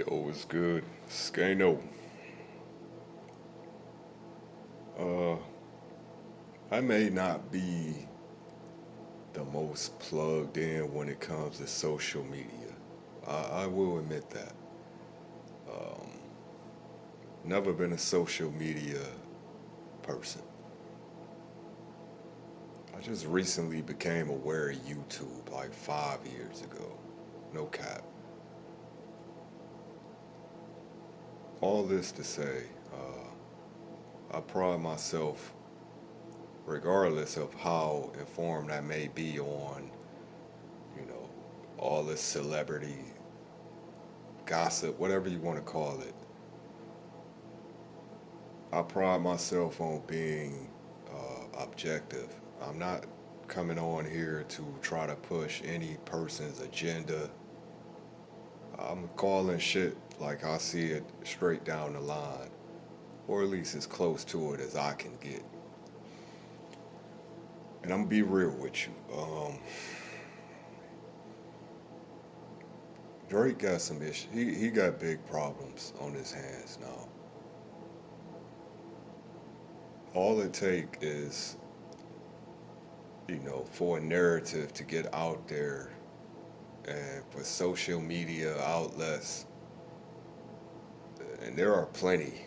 Yo, what's good? Skano. Uh, I may not be the most plugged in when it comes to social media. I will admit that. Um, Never been a social media person. I just recently became aware of YouTube like 5 years ago. No cap. All this to say, I pride myself, regardless of how informed I may be on, you know, all this celebrity gossip, whatever you want to call it. I pride myself on being objective. I'm not coming on here to try to push any person's agenda. I'm calling shit like I see it straight down the line, or at least as close to it as I can get. And I'm gonna be real with you. Drake got some issues. He got big problems on his hands now. All it take is, for a narrative to get out there and for social media outlets, and there are plenty.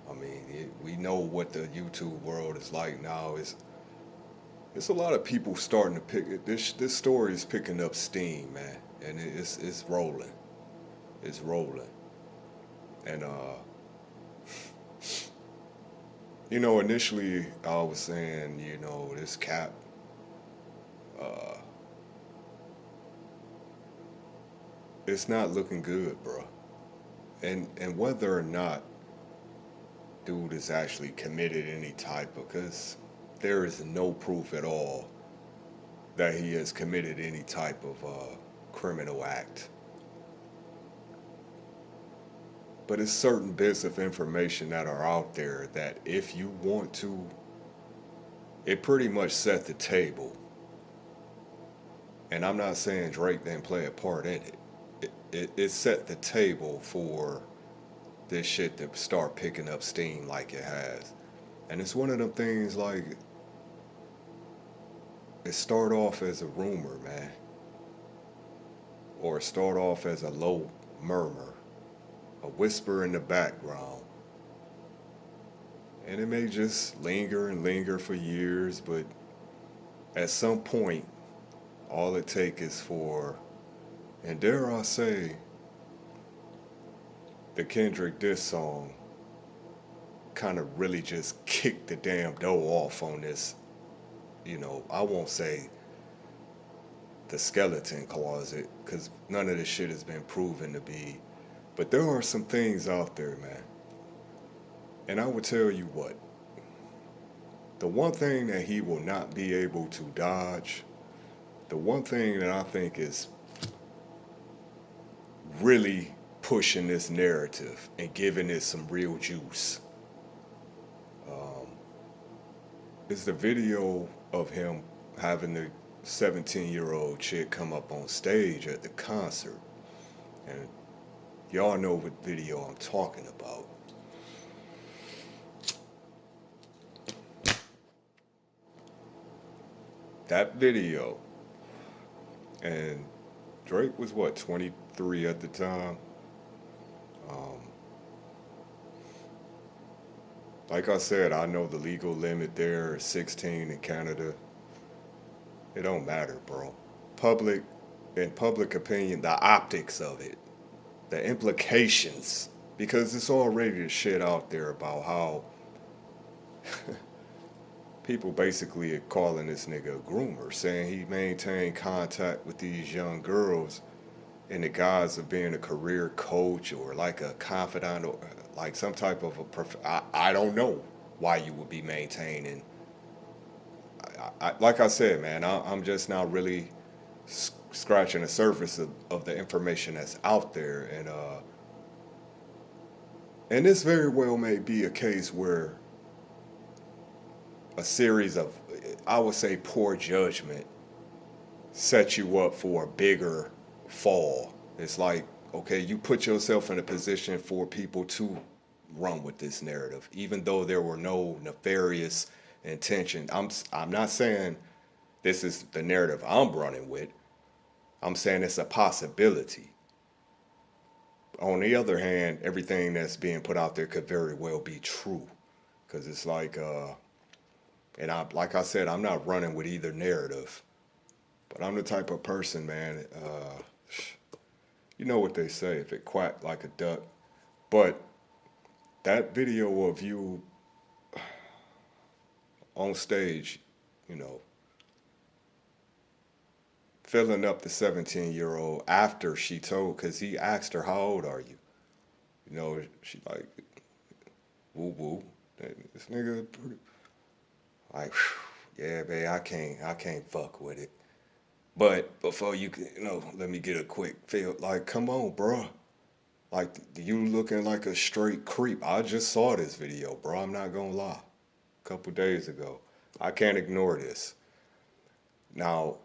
I mean, we know what the YouTube world is like now. It's a lot of people starting to pick this story is picking up steam, man, and it's rolling. It's rolling, and initially I was saying, this cap, uh, it's not looking good, bro. And whether or not dude is actually committed any type, because there is no proof at all that he has committed any type of criminal act. But it's certain bits of information that are out there that if you want to, it pretty much set the table. And I'm not saying Drake didn't play a part in it. It set the table for this shit to start picking up steam like it has. And it's one of them things like it start off as a rumor, man, or start off as a low murmur, a whisper in the background. And it may just linger and linger for years, but at some point, all it takes is for, and dare I say, the Kendrick diss song kind of really just kicked the damn dough off on this, I won't say the skeleton closet, because none of this shit has been proven to be, but there are some things out there, man. And I would tell you what, the one thing that he will not be able to dodge, the one thing that I think is really pushing this narrative and giving it some real juice, um, is the video of him having the 17-year-old chick come up on stage at the concert. And y'all know what video I'm talking about. That video, and Drake was what, 23 at the time? Um, like I said, I know the legal limit there is 16 in Canada. It don't matter, bro. Public, in public opinion, the optics of it, the implications, because it's already the shit out there about how people basically are calling this nigga a groomer, saying he maintained contact with these young girls in the guise of being a career coach or like a confidant or like some type of I don't know why you would be maintaining. Like I said, man, I'm just not really scratching the surface of the information that's out there, and this very well may be a case where a series of, I would say, poor judgment set you up for a bigger fall. It's like, Okay, you put yourself in a position for people to run with this narrative, even though there were no nefarious intention. I'm not saying this is the narrative I'm running with. I'm saying it's a possibility. On the other hand, everything that's being put out there could very well be true, because it's like, and I, like I said, I'm not running with either narrative, but I'm the type of person, man. You know what they say, if it quacked like a duck. But that video of you on stage, you know, filling up the 17-year-old after she told, because he asked her, how old are you? You know, she like, woo woo. This nigga, like, yeah, babe, I can't fuck with it. But before you can, let me get a quick feel. Like, come on, bro. Like, you looking like a straight creep. I just saw this video, bro. I'm not gonna lie. A couple days ago. I can't ignore this. Now,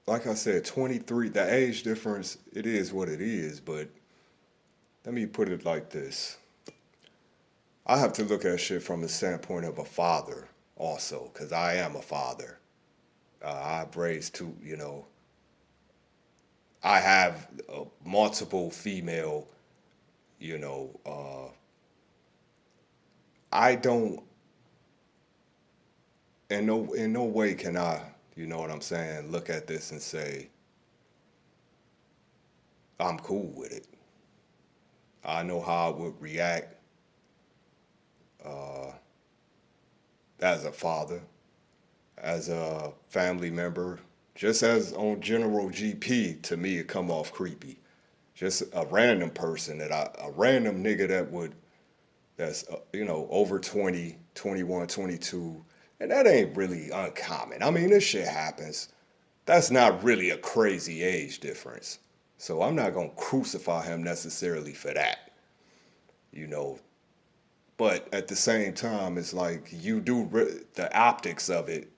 like I said, 23, the age difference, it is what it is, but let me put it like this. I have to look at shit from the standpoint of a father also, because I am a father. I've raised two, I have multiple female, you know, I don't, in no way can I, you know what I'm saying, look at this and say, I'm cool with it. I know how I would react uh, as a father, as a family member, just as on general GP, to me, it come off creepy. Just a random person a random nigga that's, over 20, 21, 22, and that ain't really uncommon. I mean, this shit happens. That's not really a crazy age difference. So I'm not going to crucify him necessarily for that, you know. But at the same time, it's like the optics of it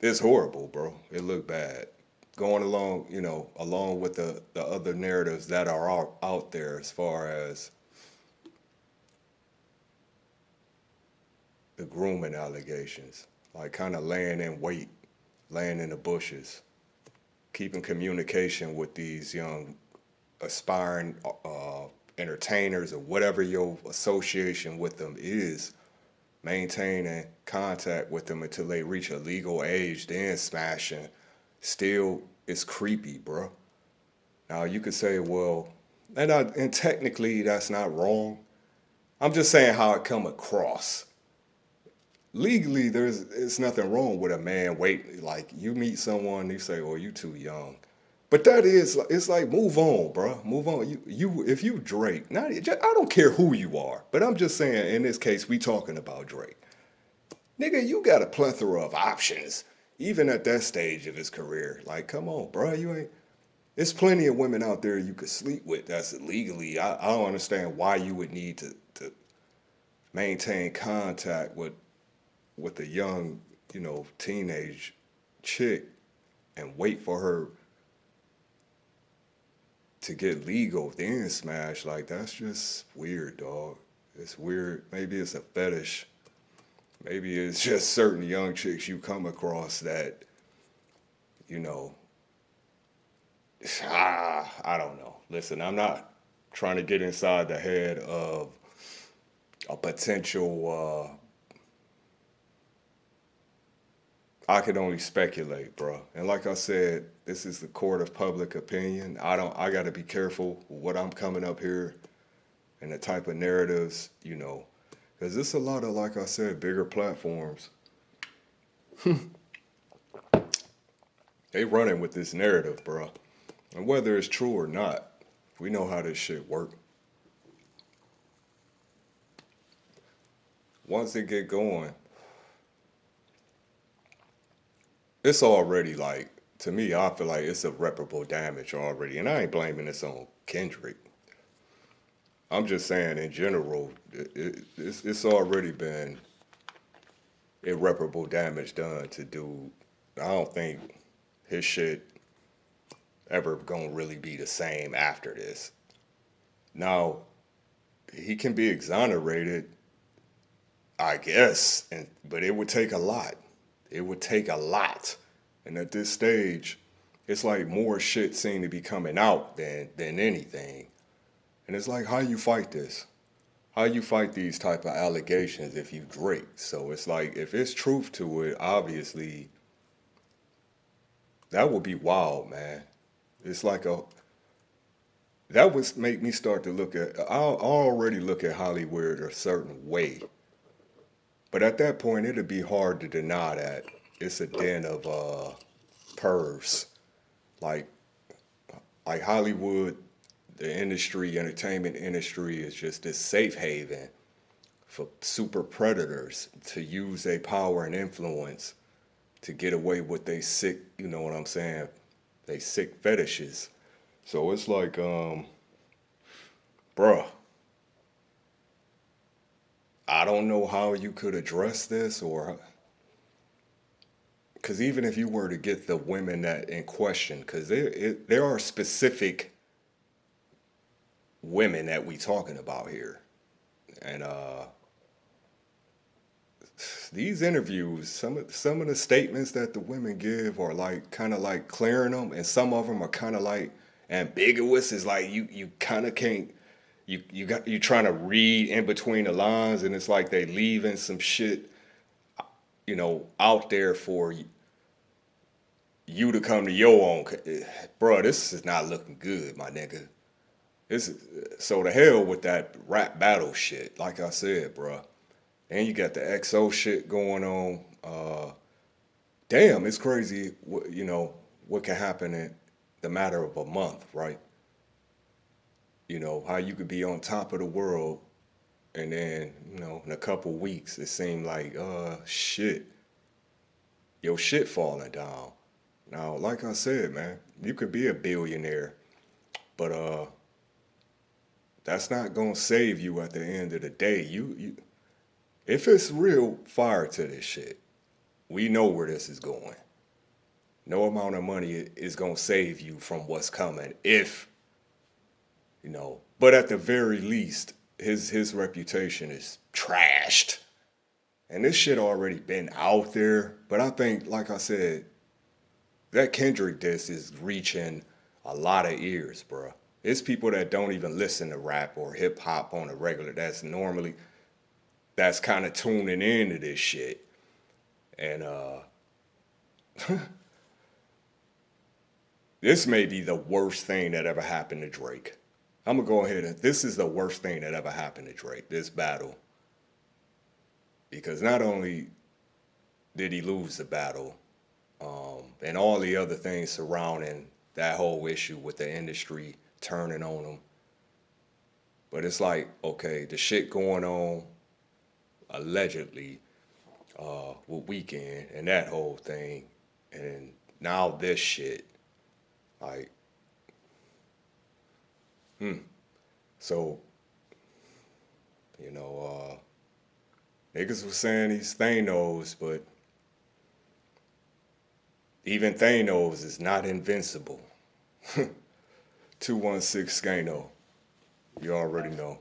is horrible, bro. It looked bad. Going along, along with the other narratives that are out there as far as the grooming allegations, like kind of laying in wait, laying in the bushes, keeping communication with these young aspiring entertainers or whatever your association with them is, maintaining contact with them until they reach a legal age, then smashing, still is creepy, bro. Now you could say, well, and technically that's not wrong. I'm just saying how it come across. Legally, it's nothing wrong with a man wait. Like, you meet someone, you say, "Oh, you too young," but it's like, move on, bro. Move on. If you Drake, I don't care who you are, but I'm just saying, in this case, we talking about Drake. Nigga, you got a plethora of options, even at that stage of his career. Like, come on, bro. You ain't. There's plenty of women out there you could sleep with that's illegally. I don't understand why you would need to maintain contact with a young, teenage chick and wait for her to get legal, then smash. Like, that's just weird, dog. It's weird. Maybe it's a fetish. Maybe it's just certain young chicks you come across that, you know, I don't know. Listen, I'm not trying to get inside the head of a potential. I could only speculate, bro. And like I said, this is the court of public opinion. I got to be careful what I'm coming up here and the type of narratives, because it's a lot of, like I said, bigger platforms. They running with this narrative, bro. And whether it's true or not, we know how this shit work. Once it get going, it's already like, to me, I feel like it's irreparable damage already. And I ain't blaming this on Kendrick. I'm just saying in general, it's already been irreparable damage done to dude. I don't think his shit ever gonna really be the same after this. Now, he can be exonerated, I guess, but it would take a lot. It would take a lot. And at this stage, it's like more shit seem to be coming out than anything. And it's like, how you fight this? How you fight these type of allegations if you Drake? So it's like, if it's truth to it, obviously that would be wild, man. It's like a that would make me start to look at. I already look at Hollywood a certain way, but at that point, it'd be hard to deny that it's a den of pervs. Like like Hollywood, the industry, entertainment industry is just this safe haven for super predators to use their power and influence to get away with they sick, you know what I'm saying? They sick fetishes. So it's like, bruh, I don't know how you could address this or because even if you were to get the women that in question, because there are specific women that we talking about here, and these interviews, some of the statements that the women give are like kind of like clearing them, and some of them are kind of like ambiguous. It's like you kind of can't you trying to read in between the lines, and it's like they leaving some shit out there for you to come to your own. Bro, this is not looking good, my nigga. This is, so to hell with that rap battle shit. Like I said, bro. And you got the XO shit going on. Damn, it's crazy. What can happen in the matter of a month, right? How you could be on top of the world, and then in a couple weeks it seemed like shit, your shit falling down. Now, like I said, man, you could be a billionaire, but that's not gonna save you at the end of the day. You if it's real fire to this shit, we know where this is going. No amount of money is gonna save you from what's coming. But at the very least, his reputation is trashed, and this shit already been out there. But I think, like I said, that Kendrick diss is reaching a lot of ears, bro. It's people that don't even listen to rap or hip hop on a regular. That's kind of tuning into this shit, and this may be the worst thing that ever happened to Drake. I'm gonna go ahead and this is the worst thing that ever happened to Drake. This battle, because not only did he lose the battle, and all the other things surrounding that whole issue with the industry turning on him. But it's like, okay, the shit going on allegedly with Weekend and that whole thing, and now this shit, like, so niggas was saying he's Thanos, but even Thanos is not invincible. 216 Skano. You already know.